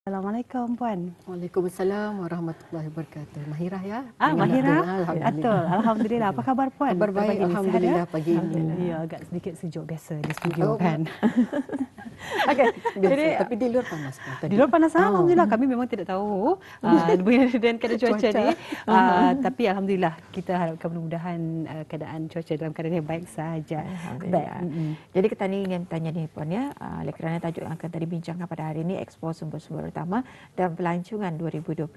Assalamualaikum Puan. Waalaikumsalam warahmatullahi wabarakatuh. Mahirah ya? Mahirah. Betul. Alhamdulillah. Apa khabar Puan? Kabar baik, alhamdulillah pagi ini. Ya, agak sedikit sejuk biasa di studio kan. Okey, jadi tapi di luar panas kan? Di luar panas, alhamdulillah. Kami memang tidak tahu dengan keadaan cuaca ni. Tapi alhamdulillah kita harapkan mudah-mudahan keadaan cuaca dalam keadaan yang baik sahaja. Alhamdulillah. Jadi kita ni ingin bertanya ni Puan ya, oleh kerana tajuk yang akan tadi bincangkan pada hari ini ekspor sumber-sumber utama dan pelancongan 2025.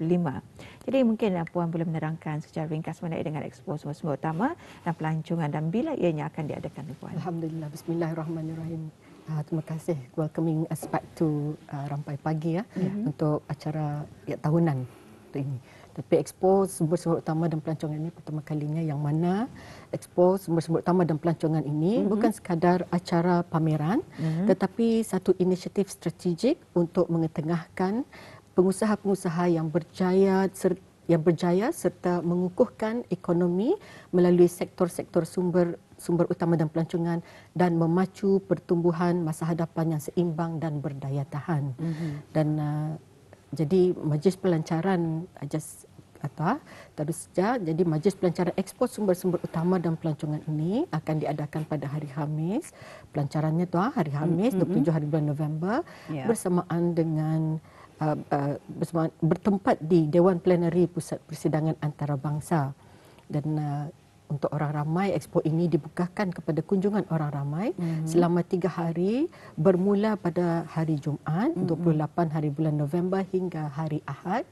Jadi mungkin Puan boleh menerangkan secara ringkas mengenai dengan ekspor sumber-sumber utama dan pelancongan dan bila ianya akan diadakan Puan. Alhamdulillah, bismillahirrahmanirrahim. Terima kasih welcoming us back to Rampai Pagi ya untuk acara tahunan ini. Tapi Expo Sumber-Sumber Utama dan Pelancongan ini pertama kalinya yang mana Expo Sumber-Sumber Utama dan Pelancongan ini bukan sekadar acara pameran tetapi satu inisiatif strategik untuk mengetengahkan pengusaha-pengusaha yang berjaya serta mengukuhkan ekonomi melalui sektor-sektor sumber utama dan pelancongan dan memacu pertumbuhan masa hadapan yang seimbang dan berdaya tahan. Dan jadi majlis pelancaran terus saja. Jadi majlis pelancaran ekspor sumber-sumber utama dan pelancongan ini akan diadakan pada hari Khamis. Pelancarannya tu hari Khamis 27 hari bulan November bersamaan dengan bertempat di Dewan Plenary Pusat Persidangan Antarabangsa. Dan untuk orang ramai, expo ini dibukakan kepada kunjungan orang ramai selama 3 hari bermula pada hari Jumaat 28 hari bulan November hingga hari Ahad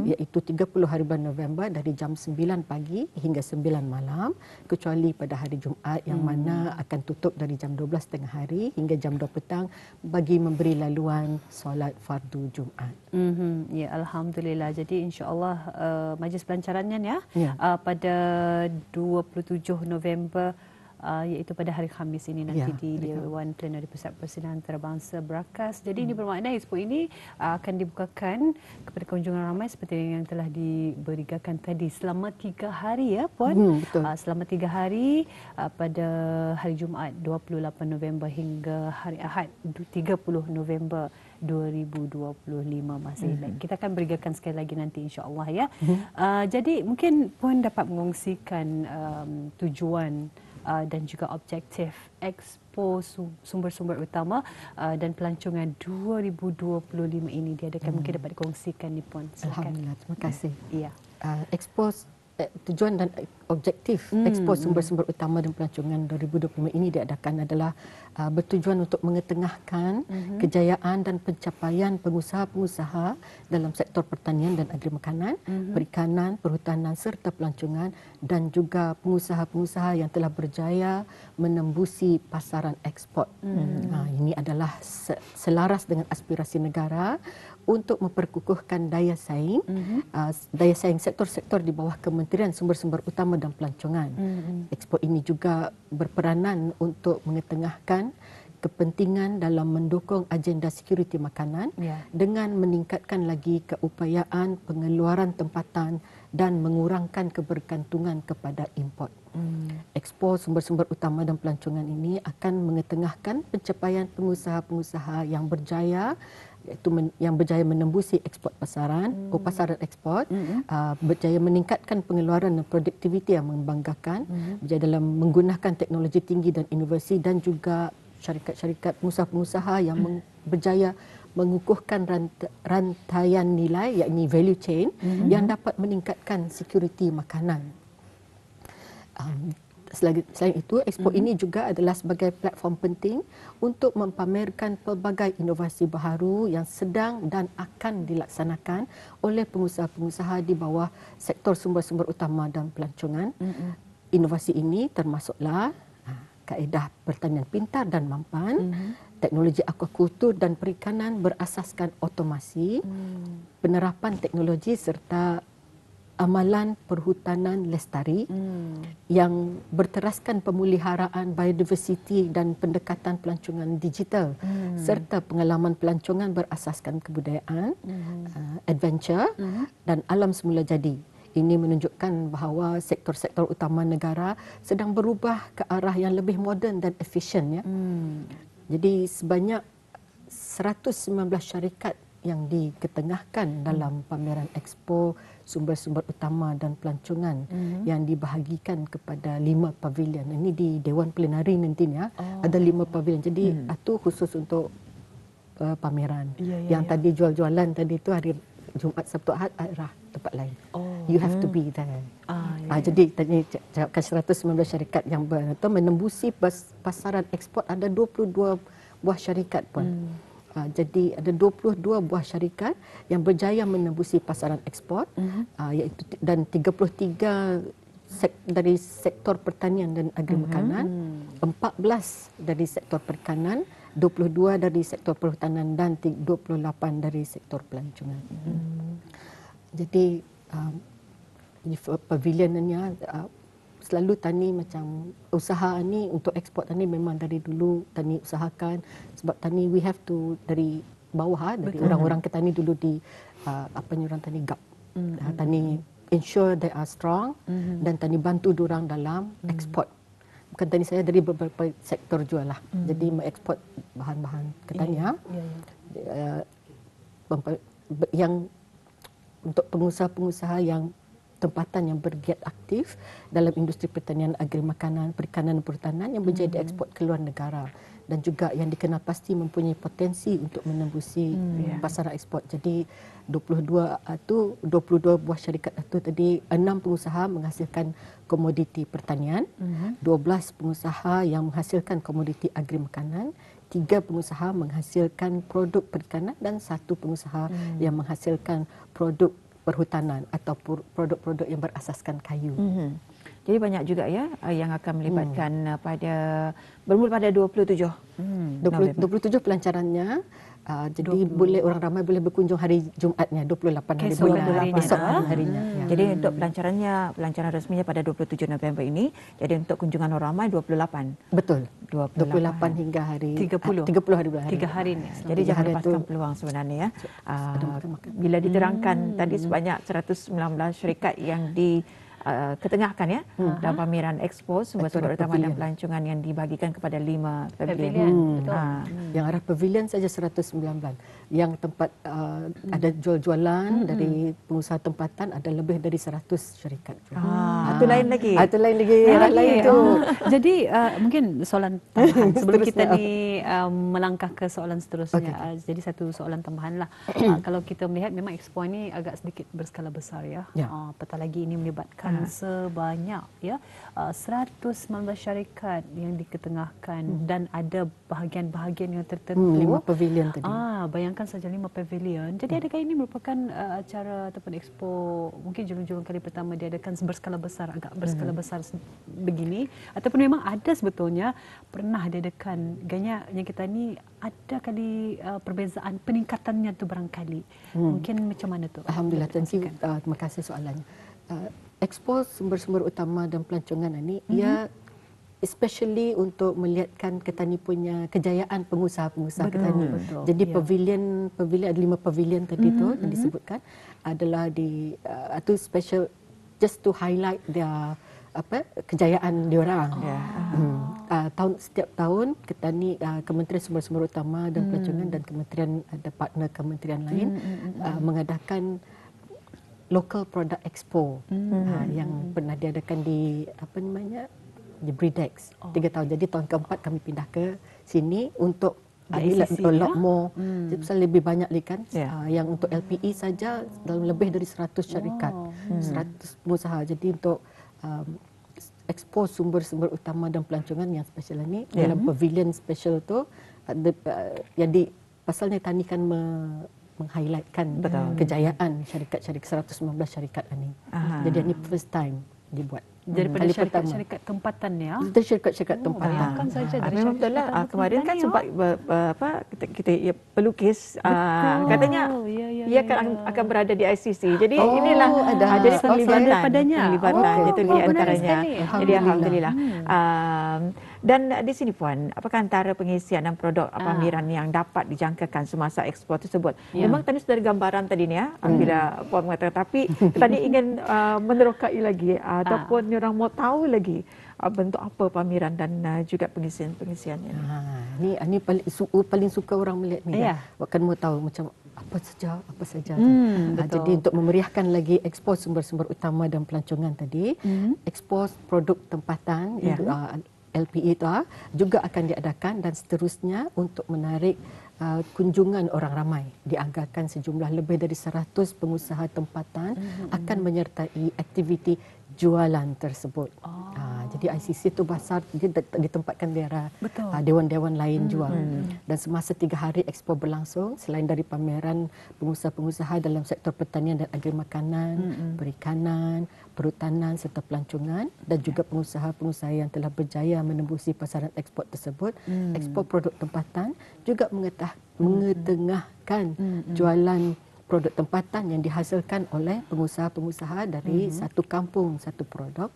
iaitu 30 hari bulan November dari jam 9 pagi hingga 9 malam kecuali pada hari Jumaat yang mana akan tutup dari jam 12 tengah hari hingga jam 2 petang bagi memberi laluan solat fardu Jumaat. Ya, alhamdulillah. Jadi insya-Allah majlis pelancarannya pada 27 November iaitu pada hari Khamis ini nanti di Dewan Plenary Pusat Persidangan Antarabangsa Berakas. Jadi ini bermakna expo ini akan dibukakan kepada kunjungan ramai seperti yang telah diberikan tadi selama 3 hari ya Puan. Selama 3 hari pada hari Jumaat 28 November hingga hari Ahad 30 November 2025 masih baik. Kita akan berikan sekali lagi nanti insya-Allah ya. Jadi mungkin Puan dapat mengongsikan tujuan dan juga objektif Expo Sumber-Sumber Utama dan Pelancongan 2025 ini diadakan. Mungkin dapat dikongsikan ni Puan. Alhamdulillah, terima kasih. Ya. Expo tujuan dan objektif Expo Sumber-Sumber Utama dan Pelancongan 2025 ini diadakan adalah bertujuan untuk mengetengahkan kejayaan dan pencapaian pengusaha-pengusaha dalam sektor pertanian dan agri makanan, perikanan, perhutanan serta pelancongan dan juga pengusaha-pengusaha yang telah berjaya menembusi pasaran ekspor. Ini adalah selaras dengan aspirasi negara untuk memperkukuhkan daya saing sektor-sektor di bawah Kementerian Sumber-Sumber Utama dan Pelancongan. Expo ini juga berperanan untuk mengetengahkan kepentingan dalam mendukung agenda sekuriti makanan dengan meningkatkan lagi keupayaan pengeluaran tempatan dan mengurangkan kebergantungan kepada import. Expo Sumber-Sumber Utama dan Pelancongan ini akan mengetengahkan pencapaian pengusaha-pengusaha yang berjaya menembusi ekspor pasaran ekspor, berjaya meningkatkan pengeluaran dan produktiviti yang membanggakan, berjaya dalam menggunakan teknologi tinggi dan inovasi dan juga syarikat-syarikat pengusaha-pengusaha yang berjaya mengukuhkan rantaian nilai yakni value chain yang dapat meningkatkan sekuriti makanan. Selain itu, Expo ini juga adalah sebagai platform penting untuk mempamerkan pelbagai inovasi baharu yang sedang dan akan dilaksanakan oleh pengusaha-pengusaha di bawah sektor sumber-sumber utama dan pelancongan. Inovasi ini termasuklah kaedah pertanian pintar dan mampan, teknologi akuakultur dan perikanan berasaskan otomasi, penerapan teknologi serta amalan perhutanan lestari yang berteraskan pemuliharaan biodiversiti dan pendekatan pelancongan digital serta pengalaman pelancongan berasaskan kebudayaan, adventure dan alam semula jadi. Ini menunjukkan bahawa sektor-sektor utama negara sedang berubah ke arah yang lebih moden dan efisien. Jadi sebanyak 119 syarikat yang diketengahkan dalam pameran Expo Sumber-Sumber Utama dan Pelancongan yang dibahagikan kepada 5 pavilion. Ini di Dewan Plenari nantinya ada 5 pavilion. Jadi itu khusus untuk pameran. Yang tadi jual-jualan tadi itu hari Jumaat, Sabtu, Ahad arah tempat lain. You have to be there. Jadi tadi cakapkan 119 syarikat yang menembusi pasaran ekspor, ada 22 buah syarikat pun. Jadi ada 22 buah syarikat yang berjaya menembusi pasaran ekspor, iaitu dan 33 dari sektor pertanian dan agri makanan, 14 dari sektor perikanan, 22 dari sektor perhutanan dan 28 dari sektor pelancongan. Jadi pavilionnya selalu Tani macam usaha ni untuk ekspor Tani memang dari dulu Tani usahakan, sebab Tani we have to dari bawah, dari orang-orang ke Tani dulu di orang Tani gap. Tani ensure they are strong dan Tani bantu diorang dalam ekspor. Bukan Tani saya dari beberapa sektor jual lah. Jadi mengekspor bahan-bahan ke Tani yang untuk pengusaha-pengusaha yang tempatan yang bergiat aktif dalam industri pertanian, agri makanan, perikanan dan perhutanan yang berjaya diekspor ke luar negara, dan juga yang dikenal pasti mempunyai potensi untuk menembusi pasaran ekspor. Jadi 22 buah syarikat itu tadi, 6 pengusaha menghasilkan komoditi pertanian, 12 pengusaha yang menghasilkan komoditi agri makanan, 3 pengusaha menghasilkan produk perikanan dan 1 pengusaha yang menghasilkan produk perhutanan atau produk-produk yang berasaskan kayu. Jadi banyak juga ya yang akan melibatkan bermula pada 27 27 pelancarannya. Jadi orang ramai boleh berkunjung hari Jumaatnya, 28 hari bulan, esok harinya. Jadi untuk pelancaran resminya pada 27 November ini. Jadi untuk kunjungan orang ramai 28. Betul. 28 hingga hari 30 hari bulan. 3 hari ni. Jadi jangan lepaskan peluang sebenarnya ya. Bila diterangkan tadi sebanyak 119 syarikat yang ketengahkan ya dalam pameran Expo Sumber-Sumber Utama dan Pelancongan yang dibagikan kepada 5 pavilion. Yang arah pavilion saja 119. Yang tempat ada jual-jualan dari pengusaha tempatan ada lebih dari 100 syarikat. Itu lain lagi. Itu lain lagi. Lain tu. Jadi mungkin soalan tambahan sebelum kita ni melangkah ke soalan seterusnya. Jadi satu soalan tambahan lah. Kalau kita melihat memang Expo ini agak sedikit berskala besar ya. Apatah lagi ini melibatkan sebanyak 119 syarikat yang diketengahkan dan ada bahagian-bahagian yang tertentu. 5 pavilion tadi. Bayangkan saja 5 pavilion. Jadi adakah ini merupakan acara ataupun expo mungkin julung-julung kali pertama diadakan berskala besar, agak berskala besar begini, ataupun memang ada sebetulnya pernah diadakan ganya yang kita ni ada kali perbezaan peningkatannya tu barangkali. Mungkin macam mana tu? Alhamdulillah, terima kasih soalannya. Expo Sumber-Sumber Utama dan Pelancongan ini ia especially untuk melihatkan Ketani punya kejayaan pengusaha-pengusaha Ketani. Jadi pavilion ada 5 pavilion tadi tu yang disebutkan adalah itu special just to highlight their kejayaan diorang. Setiap tahun Ketani, Kementerian Sumber-Sumber Utama dan Pelancongan dan kementerian, ada partner kementerian lain mengadakan Local Product Expo yang pernah diadakan di di Bridex 3 tahun. Jadi tahun keempat kami pindah ke sini untuk a lot more, lebih banyak lagi kan. Yang untuk LPE saja dalam lebih dari 100 syarikat, 100 pengusaha. Jadi untuk Expo Sumber-Sumber Utama dan Pelancongan yang special ini dalam pavilion special tu jadi pasalnya Tani kan meng-highlightkan kejayaan syarikat-syarikat 119 syarikat ini. Jadi ini first time dibuat. Daripada syarikat-syarikat tempatan ya. Dari syarikat-syarikat tempatan. Bayangkan saja dari memang betul lah. Kemarin kan sempat kita pelukis katanya ia akan berada di ICC. Jadi inilah jadi penglibatan itu di antaranya. Jadi alhamdulillah. Dan di sini Puan, apakah antara pengisian dan produk pameran yang dapat dijangkakan semasa ekspor tersebut? Memang tadi sudah ada gambaran tadi ni bila Puan mengatakan, tapi tadi ingin menerokai lagi ataupun orang mau tahu lagi bentuk apa pameran dan juga pengisiannya. Ini paling suka orang melihat ni. Bahkan mau tahu macam apa apa saja. Jadi untuk memeriahkan lagi Expo Sumber-Sumber Utama dan Pelancongan tadi, Expo Produk Tempatan LPE itu juga akan diadakan dan seterusnya untuk menarik kunjungan orang ramai. Dianggarkan sejumlah lebih dari 100 pengusaha tempatan akan menyertai aktiviti jualan tersebut. Jadi ICC itu besar, dia ditempatkan di dewan-dewan lain jual. Dan semasa 3 hari Expo berlangsung, selain dari pameran pengusaha-pengusaha dalam sektor pertanian dan agri makanan, perikanan, perhutanan serta pelancongan dan juga pengusaha-pengusaha yang telah berjaya menembusi pasaran ekspor tersebut, Expo Produk Tempatan juga mengetengahkan jualan produk tempatan yang dihasilkan oleh pengusaha-pengusaha dari satu kampung, satu produk.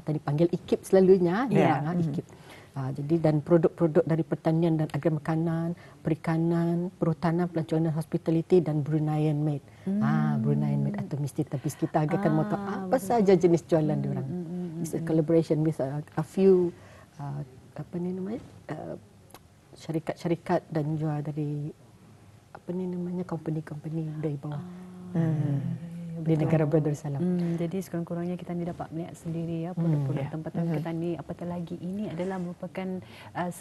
Tadi panggil IKIP selalunya, IKIP. Jadi dan produk-produk dari pertanian dan agri makanan, perikanan, perhutanan, pelancongan, hospitality dan Bruneian Made. Bruneian Made atau mesti tapi kita agakkan moto apa saja jenis jualan diorang. It's a collaboration with a few syarikat-syarikat dan juga dari company-company dari bawah di negara Darussalam. Jadi sekurang-kurangnya kita ni dapat melihat sendiri ya produk-produk tempatan kita ni, apatah lagi ini adalah merupakan 100%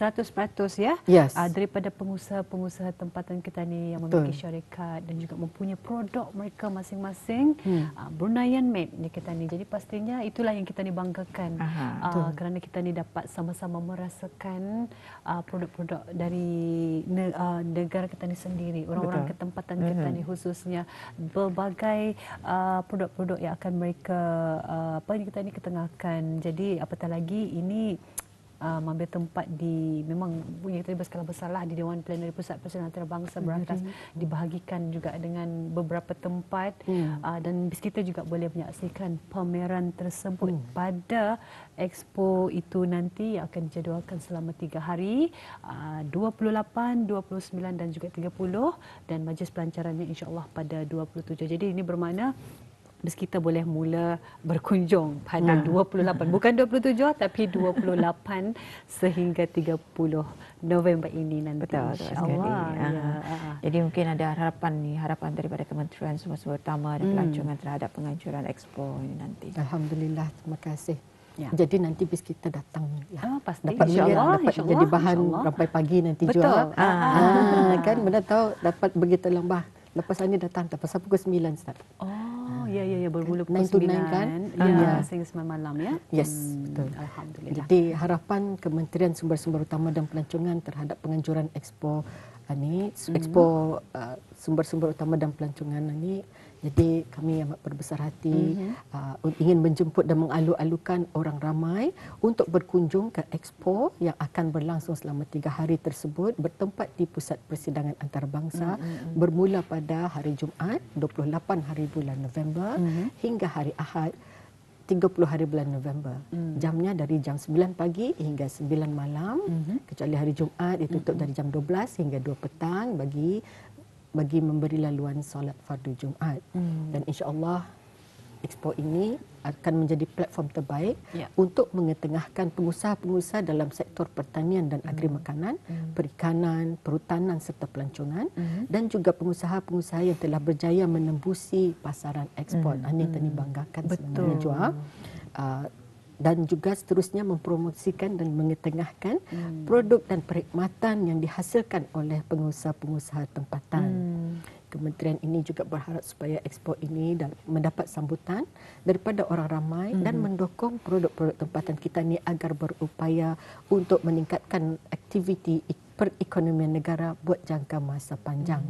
ya daripada pengusaha-pengusaha tempatan kita ni yang memiliki syarikat dan juga mempunyai produk mereka masing-masing Bruneian Made ni kita ni. Jadi pastinya itulah yang kita ni banggakan kerana kita ni dapat sama-sama merasakan produk-produk dari negara kita ni sendiri, orang-orang ketempatan kita ni khususnya berbagai produk-produk yang akan mereka kita ni ketengahkan. Jadi apatah lagi ini mengambil tempat di memang punya kita berskala besarlah di Dewan Plenary Pusat Persatuan Antarabangsa Berantas, dibahagikan juga dengan beberapa tempat dan kita juga boleh menyaksikan pameran tersebut pada Expo itu nanti yang akan dijadualkan selama 3 hari 28, 29 dan juga 30 dan majlis pelancarannya insya-Allah pada 27. Jadi ini bermakna kita boleh mula berkunjung pada 28, bukan 27 tapi 28 sehingga 30 November ini nanti. Betul sekali. Jadi mungkin ada harapan daripada Kementerian Sumber-Sumber Utama dan Pelancongan terhadap penganjuran Expo ini nanti. Alhamdulillah, terima kasih. Jadi nanti bis kita datang pasti dapat jadi bahan sampai pagi nanti jual. Kan mana tahu dapat begitu lembah. Lepas ini datang pasal pukul 9 start. Ya bermula pukul 9 kan? Sehingga 9 malam ya. Yes, betul. Alhamdulillah. Jadi harapan Kementerian Sumber-Sumber Utama dan Pelancongan terhadap penganjuran Expo ini, Expo Sumber-Sumber Utama dan Pelancongan ini, jadi kami amat berbesar hati ingin menjemput dan mengalu-alukan orang ramai untuk berkunjung ke Expo yang akan berlangsung selama 3 hari tersebut bertempat di Pusat Persidangan Antarabangsa bermula pada hari Jumaat 28 hari bulan November hingga hari Ahad 30 hari bulan November. Jamnya dari jam 9 pagi hingga 9 malam, kecuali hari Jumaat ditutup dari jam 12 hingga 2 petang bagi memberi laluan solat fardu Jumaat. Dan insya-Allah Expo ini akan menjadi platform terbaik untuk mengetengahkan pengusaha-pengusaha dalam sektor pertanian dan agri makanan, perikanan, perhutanan serta pelancongan dan juga pengusaha-pengusaha yang telah berjaya menembusi pasaran ekspor. Ini tadi banggakan sebenarnya jual. Dan juga seterusnya mempromosikan dan mengetengahkan produk dan perkhidmatan yang dihasilkan oleh pengusaha-pengusaha tempatan. Kementerian ini juga berharap supaya Expo ini mendapat sambutan daripada orang ramai dan mendukung produk-produk tempatan kita ni agar berupaya untuk meningkatkan aktiviti perekonomian negara buat jangka masa panjang.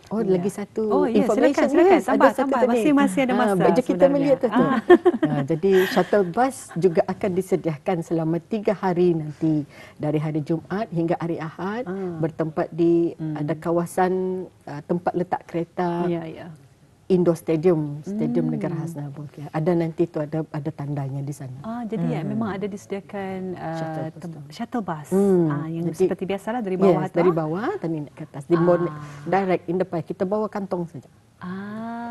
Lagi satu information. Silakan. Tambah. Masih ada masa. Baju kita melihat tu. Jadi shuttle bus juga akan disediakan selama 3 hari nanti dari hari Jumaat hingga hari Ahad bertempat di ada kawasan tempat letak kereta. Indoor Stadium Negara Hasna Bulkiah. Ada nanti tu ada tandanya di sana. Jadi memang ada disediakan shuttle bus. Yang jadi, seperti biasalah dari bawah dari bawah dan naik ke atas. Di direct in depan kita bawa kantong saja.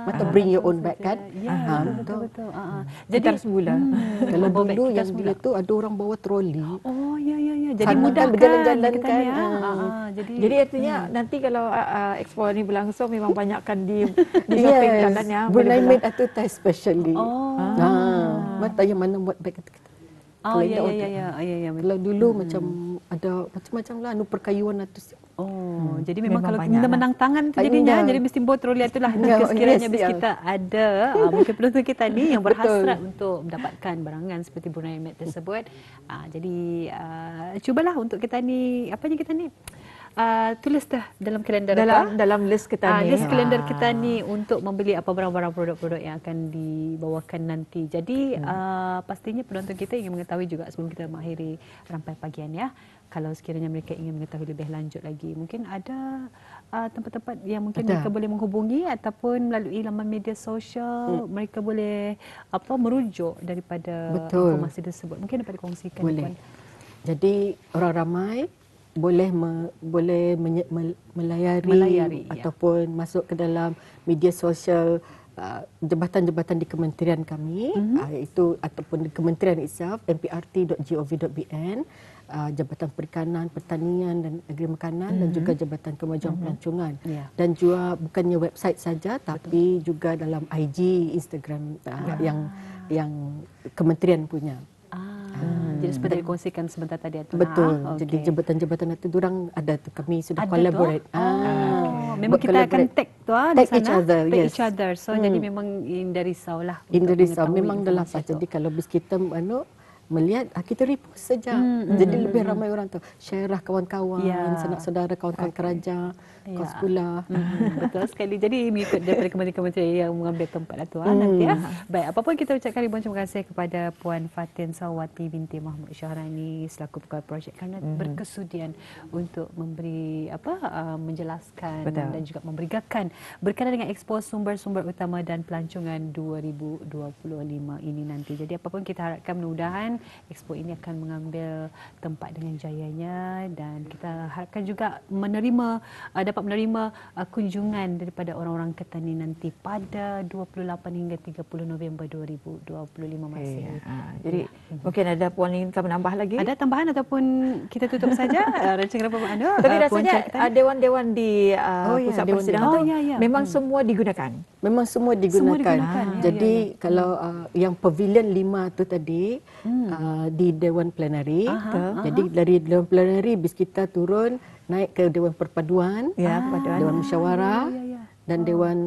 atau bring your own bag kan. Ya, betul. Jadi harus semula. Kalau bawa beg dulu kita yang semula. dia tu ada orang bawa troli. Oh, ya. Jadi Karena mudah kan berjalan-jalan kita kan. ni, ya. Jadi artinya nanti kalau expo ni berlangsung memang banyakkan di shopping Yes, jalan ya. Brunei made advertise especially. Oh. Mata yang mana buat beg kita. Oh, ya. Kalau dulu macam ada macam-macam lah, perkayuan atas. Oh, jadi memang kalau banyak kita lah. menang tangan tu jadinya, jadi mesti bawa troli itulah. Sekiranya bis yes, kita ada, mungkin penonton kita ni yang berhasrat untuk mendapatkan barangan seperti Brunei Made tersebut. Jadi cubalah untuk kita ni, tulis dah dalam kalender dalam list kita ni. list kalender kita ni untuk membeli apa barang-barang produk-produk yang akan dibawakan nanti. Jadi pastinya penonton kita ingin mengetahui juga sebelum kita mengakhiri rampai pagian ya. Kalau sekiranya mereka ingin mengetahui lebih lanjut lagi, mungkin ada tempat-tempat yang mungkin mereka boleh menghubungi ataupun melalui laman media sosial mereka boleh merujuk daripada informasi tersebut. Mungkin dapat dikongsikan. Boleh. Jadi orang ramai boleh melayari ataupun masuk ke dalam media sosial jabatan-jabatan di kementerian kami, iaitu ataupun di kementerian itself, mprt.gov.bn, Jabatan Perikanan, Pertanian dan Agri Makanan dan juga Jabatan Kemajuan Pelancongan. Dan juga bukannya website saja tapi juga dalam IG, Instagram yang kementerian punya. Jadi seperti dikongsikan sebentar tadi. Betul. Jadi jabatan-jabatan itu diorang ada tu, kami sudah collaborate. Memang kita akan tag tu di sana. Each other, tag each other. So jadi memang hindar risau lah. Hindar risau. Memang dalam pas. Jadi kalau bis kita melihat kita repost saja. Jadi lebih ramai orang tu share lah kawan-kawan, sanak saudara, kawan-kawan kerja, kawan sekolah. Betul sekali. Jadi mengikut daripada kementerian yang mengambil tempat lah tu nanti ya. Baik, apa pun kita ucapkan ribuan terima kasih kepada Puan Fatin Sawati binti Mahmud Syahrani selaku pegawai projek kerana berkesudian untuk memberi menjelaskan dan juga memberikan berkaitan dengan Expo Sumber-Sumber Utama dan Pelancongan 2025 ini nanti. Jadi apa pun kita harapkan mudah-mudahan Expo ini akan mengambil tempat dengan jayanya dan kita harapkan juga dapat menerima kunjungan daripada orang-orang Ketan ini nanti pada 28 hingga 30 November 2025 masih. Jadi mungkin ada Puan ingin menambah lagi? Ada tambahan ataupun kita tutup saja rancangan Puan Anu? Tapi rasanya dewan-dewan di pusat persidangan tu memang semua digunakan. Memang semua digunakan. Jadi kalau yang pavilion 5 tu tadi di Dewan Plenary. Jadi dari Dewan Plenary bis kita turun naik ke Dewan Perpaduan, Dewan Musyawarah dan Dewan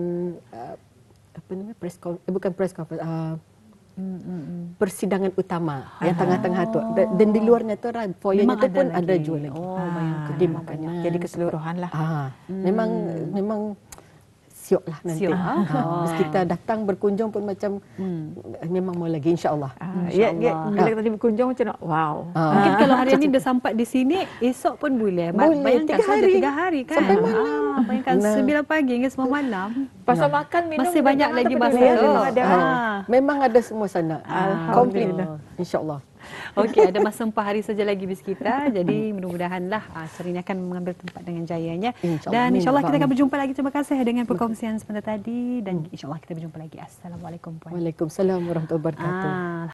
persidangan utama yang tengah-tengah tu. Dan di luarnya tu foyernya tu pun ada jual lagi. Jadi makanya jadi keseluruhan lah. Memang siok lah nanti. Terus kita datang berkunjung pun macam memang mau lagi insya-Allah. Bila tadi berkunjung macam wow. Mungkin kalau hari ini dah sampai di sini, esok pun boleh. Bayangkan 3 hari kan. Sampai malam. Bayangkan 9 pagi hingga 10 malam. Pasal makan minum masih banyak lagi masa tu. Memang ada semua sana. Komplit insya-Allah. Okey, ada masa 4 hari saja lagi bis kita. Jadi mudah-mudahanlah acara ini akan mengambil tempat dengan jayanya. Dan insya-Allah kita akan berjumpa lagi. Terima kasih dengan perkongsian sebentar tadi dan insya-Allah kita berjumpa lagi. Assalamualaikum puan. Waalaikumsalam warahmatullahi wabarakatuh.